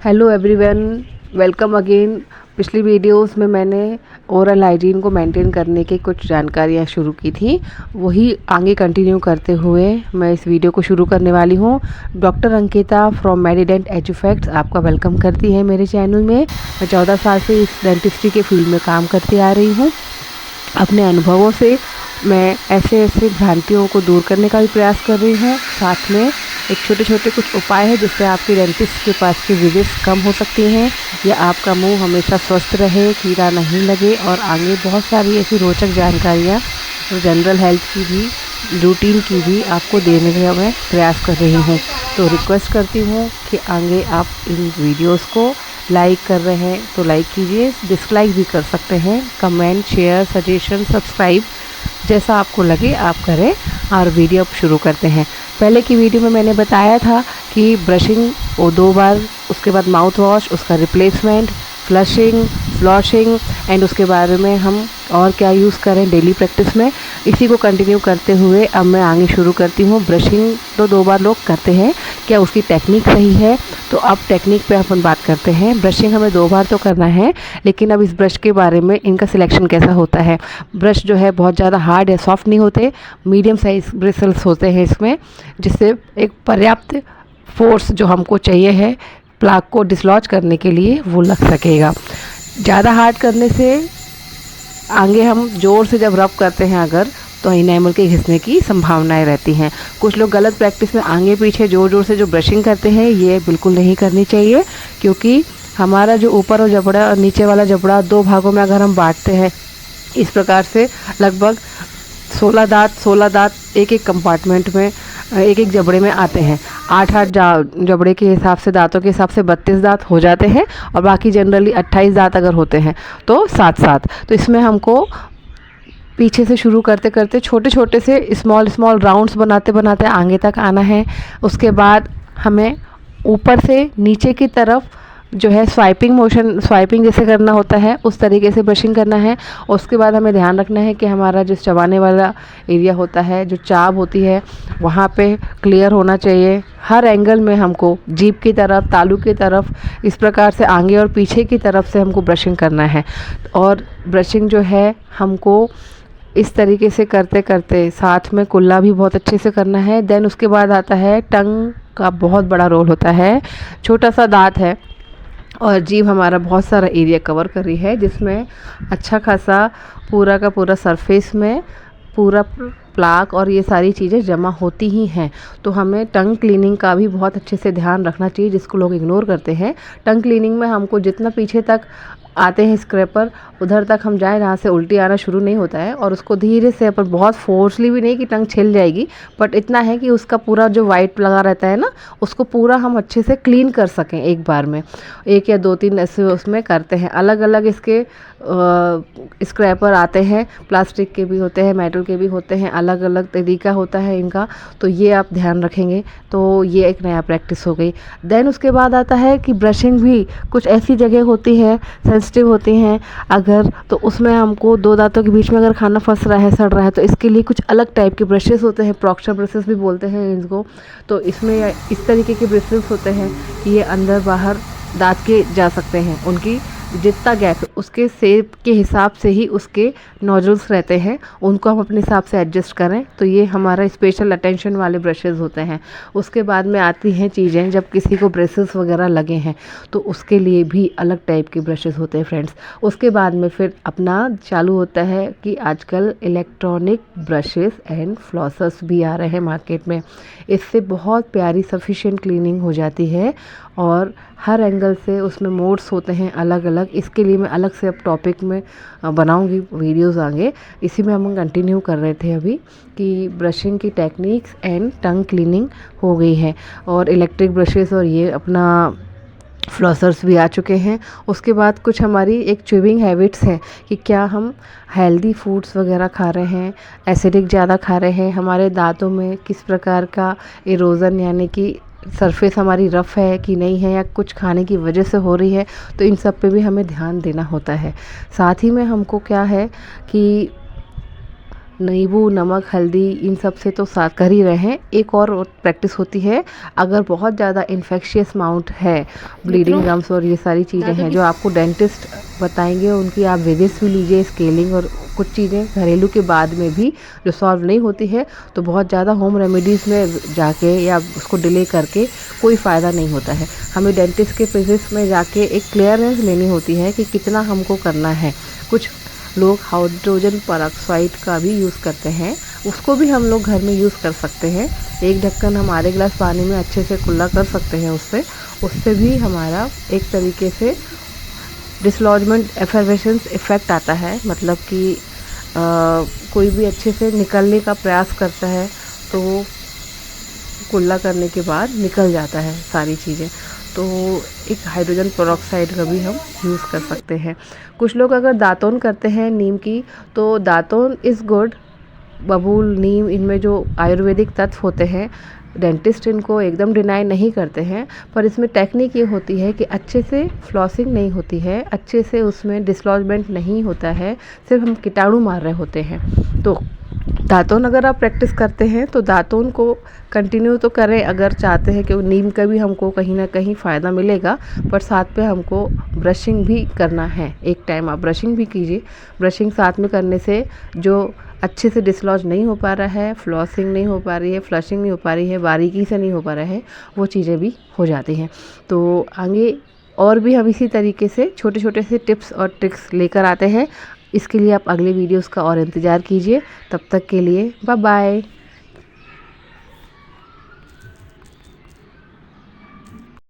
Hello everyone, welcome again. पिछली videos में मैंने ओरल हाइजीन को मेंटेन करने की कुछ जानकारियाँ शुरू की थी, वही आगे कंटिन्यू करते हुए मैं इस वीडियो को शुरू करने वाली हूँ। डॉक्टर अंकिता फ्रॉम मेडिडेंट एजुफैक्ट्स आपका वेलकम करती है मेरे चैनल में। मैं 14 साल से इस डेंटिस्ट्री के फील्ड में काम करती आ रही हूँ। अपने अनुभवों से मैं ऐसे भ्रांतियों को दूर करने का भी प्रयास कर रही हूँ। साथ में एक छोटे छोटे कुछ उपाय है जिससे आपके डेंटिस्ट के पास की विजिट्स कम हो सकती हैं या आपका मुंह हमेशा स्वस्थ रहे, कीड़ा नहीं लगे। और आगे बहुत सारी ऐसी रोचक जानकारियाँ जनरल हेल्थ की भी, रूटीन की भी आपको देने का मैं प्रयास कर रही हूँ। तो रिक्वेस्ट करती हूँ कि आगे आप इन वीडियोस को लाइक कर रहे हैं तो लाइक कीजिए, डिसलाइक भी कर सकते हैं। कमेंट, शेयर, सजेशन, सब्सक्राइब जैसा आपको लगे आप करें। और वीडियो अब शुरू करते हैं। पहले की वीडियो में मैंने बताया था कि ब्रशिंग वो 2 बार, उसके बाद माउथ वॉश, उसका रिप्लेसमेंट, फ्लशिंग, फ्लॉशिंग एंड उसके बारे में हम और क्या यूज़ करें डेली प्रैक्टिस में। इसी को कंटिन्यू करते हुए अब मैं आगे शुरू करती हूँ। ब्रशिंग तो 2 बार लोग करते हैं, क्या उसकी टेक्निक सही है? तो अब टेक्निक पे अपन बात करते हैं। ब्रशिंग हमें 2 बार तो करना है, लेकिन अब इस ब्रश के बारे में, इनका सिलेक्शन कैसा होता है। ब्रश जो है बहुत ज़्यादा हार्ड या सॉफ्ट नहीं होते, मीडियम साइज ब्रिसल्स होते हैं इसमें, जिससे एक पर्याप्त फोर्स जो हमको चाहिए है प्लाक को डिसलॉज करने के लिए वो लग सकेगा। ज़्यादा हार्ड करने से आगे हम ज़ोर से जब रब करते हैं अगर, तो इनेमल के घिसने की संभावनाएं रहती हैं। कुछ लोग गलत प्रैक्टिस में आगे पीछे ज़ोर ज़ोर से जो ब्रशिंग करते हैं, ये बिल्कुल नहीं करनी चाहिए, क्योंकि हमारा जो ऊपर और जबड़ा और नीचे वाला जबड़ा 2 भागों में अगर हम बांटते हैं इस प्रकार से, लगभग 16 दांत एक एक कंपार्टमेंट में, एक एक जबड़े में आते हैं। 8 जबड़े के हिसाब से, दांतों के हिसाब से 32 दांत हो जाते हैं, और बाकी जनरली 28 दांत अगर होते हैं तो 7 तो इसमें हमको पीछे से शुरू करते करते छोटे छोटे से स्मॉल राउंड्स बनाते बनाते आगे तक आना है। उसके बाद हमें ऊपर से नीचे की तरफ जो है स्वाइपिंग जैसे करना होता है, उस तरीके से ब्रशिंग करना है। और उसके बाद हमें ध्यान रखना है कि हमारा जो चबाने वाला एरिया होता है, जो चाब होती है, वहाँ पे क्लियर होना चाहिए। हर एंगल में हमको जीभ की तरफ, तालू की तरफ, इस प्रकार से आगे और पीछे की तरफ से हमको ब्रशिंग करना है। और ब्रशिंग जो है हमको इस तरीके से करते करते साथ में कुल्ला भी बहुत अच्छे से करना है। देन उसके बाद आता है टंग का बहुत बड़ा रोल होता है। छोटा सा दांत है और जीभ हमारा बहुत सारा एरिया कवर कर रही है, जिसमें अच्छा खासा पूरा का पूरा सरफेस में पूरा प्लाक और ये सारी चीज़ें जमा होती ही हैं। तो हमें टंग क्लीनिंग का भी बहुत अच्छे से ध्यान रखना चाहिए, जिसको लोग इग्नोर करते हैं। टंग क्लीनिंग में हमको जितना पीछे तक आते हैं स्क्रैपर, उधर तक हम जाएं जहाँ से उल्टी आना शुरू नहीं होता है, और उसको धीरे से, अपन बहुत फोर्सली भी नहीं कि टंग छिल जाएगी, बट इतना है कि उसका पूरा जो वाइट लगा रहता है ना, उसको पूरा हम अच्छे से क्लीन कर सकें एक बार में। 1 या 2-3 ऐसे उसमें करते हैं। अलग अलग इसके स्क्रैपर आते हैं, प्लास्टिक के भी होते हैं, मेटल के भी होते हैं, अलग अलग तरीका होता है इनका। तो ये आप ध्यान रखेंगे तो ये एक नया प्रैक्टिस हो गई। देन उसके बाद आता है कि ब्रशिंग भी कुछ ऐसी जगह होती है, सेंसिटिव होती हैं अगर, तो उसमें हमको 2 दांतों के बीच में अगर खाना फंस रहा है, सड़ रहा है, तो इसके लिए कुछ अलग टाइप के ब्रशेस होते हैं, प्रॉक्टर ब्रशेस भी बोलते हैं इनको। तो इसमें इस तरीके के ब्रशेस होते हैं कि ये अंदर बाहर दांत के जा सकते हैं। उनकी जितना गैप है उसके शेप के हिसाब से ही उसके नोजल्स रहते हैं, उनको हम अपने हिसाब से एडजस्ट करें। तो ये हमारा स्पेशल अटेंशन वाले ब्रशेज़ होते हैं। उसके बाद में आती हैं चीज़ें, जब किसी को ब्रेसेस वगैरह लगे हैं तो उसके लिए भी अलग टाइप के ब्रशेज़ होते हैं फ्रेंड्स। उसके बाद में फिर अपना चालू होता है कि आजकल इलेक्ट्रॉनिक ब्रशेस एंड फ्लॉसर्स भी आ रहे हैं मार्केट में। इससे बहुत प्यारी सफिशिएंट क्लीनिंग हो जाती है, और हर एंगल से उसमें मोड्स होते हैं अलग अलग। इसके लिए मैं अलग से अब टॉपिक में बनाऊंगी वीडियोस आगे। इसी में हम कंटिन्यू कर रहे थे अभी कि ब्रशिंग की टेक्निक्स एंड टंग क्लीनिंग हो गई है, और इलेक्ट्रिक ब्रशेस और ये अपना फ्लॉसर्स भी आ चुके हैं। उसके बाद कुछ हमारी एक च्यूइंग हैबिट्स हैं कि क्या हम हेल्दी फूड्स वगैरह खा रहे हैं, एसिडिक ज़्यादा खा रहे हैं, हमारे दांतों में किस प्रकार का इरोज़न यानी कि सरफेस हमारी रफ़ है कि नहीं है, या कुछ खाने की वजह से हो रही है। तो इन सब पे भी हमें ध्यान देना होता है। साथ ही में हमको क्या है कि नींबू, नमक, हल्दी इन सब से तो साथ कर ही रहे हैं। एक और प्रैक्टिस होती है, अगर बहुत ज़्यादा इन्फेक्शियस माउथ है, ब्लीडिंग गम्स और ये सारी चीज़ें हैं जो आपको डेंटिस्ट बताएंगे, उनकी आप विजिट्स भी लीजिए, स्केलिंग और कुछ चीज़ें घरेलू के बाद में भी जो सॉल्व नहीं होती है, तो बहुत ज़्यादा होम रेमेडीज़ में जाके या उसको डिले करके कोई फ़ायदा नहीं होता है। हमें डेंटिस्ट के विजिट्स में जाके एक क्लियरेंस लेनी होती है कि कितना हमको करना है। कुछ लोग हाइड्रोजन पेरोक्साइड का भी यूज़ करते हैं, उसको भी हम लोग घर में यूज़ कर सकते हैं। एक ढक्कन हम आधे गिलास पानी में अच्छे से कुल्ला कर सकते हैं, उससे भी हमारा एक तरीके से डिसलॉजमेंट एफर्वेशंस इफ़ेक्ट आता है। मतलब कि कोई भी अच्छे से निकलने का प्रयास करता है तो वो कुल्ला करने के बाद निकल जाता है सारी चीज़ें। तो एक हाइड्रोजन पेरोक्साइड का भी हम यूज़ कर सकते हैं। कुछ लोग अगर दातुन करते हैं नीम की, तो दातुन इज़ गुड। बबूल, नीम, इनमें जो आयुर्वेदिक तत्व होते हैं, डेंटिस्ट इनको एकदम डिनाई नहीं करते हैं, पर इसमें टेक्निक ये होती है कि अच्छे से फ्लॉसिंग नहीं होती है, अच्छे से उसमें डिसलॉजमेंट नहीं होता है, सिर्फ हम कीटाणु मार रहे होते हैं। तो दातुन अगर आप प्रैक्टिस करते हैं तो दातुन को कंटिन्यू तो करें, अगर चाहते हैं कि नीम का भी हमको कहीं ना कहीं फ़ायदा मिलेगा, पर साथ पे हमको ब्रशिंग भी करना है। एक टाइम आप ब्रशिंग भी कीजिए। ब्रशिंग साथ में करने से जो अच्छे से डिसलॉज नहीं हो पा रहा है, फ्लॉसिंग नहीं हो पा रही है, फ्लशिंग नहीं हो पा रही है, बारीकी से नहीं हो पा रहा है, वो चीज़ें भी हो जाती हैं। तो आगे और भी हम इसी तरीके से छोटे छोटे से टिप्स और ट्रिक्स लेकर आते हैं। इसके लिए आप अगले वीडियोस का और इंतज़ार कीजिए। तब तक के लिए बाय बाय।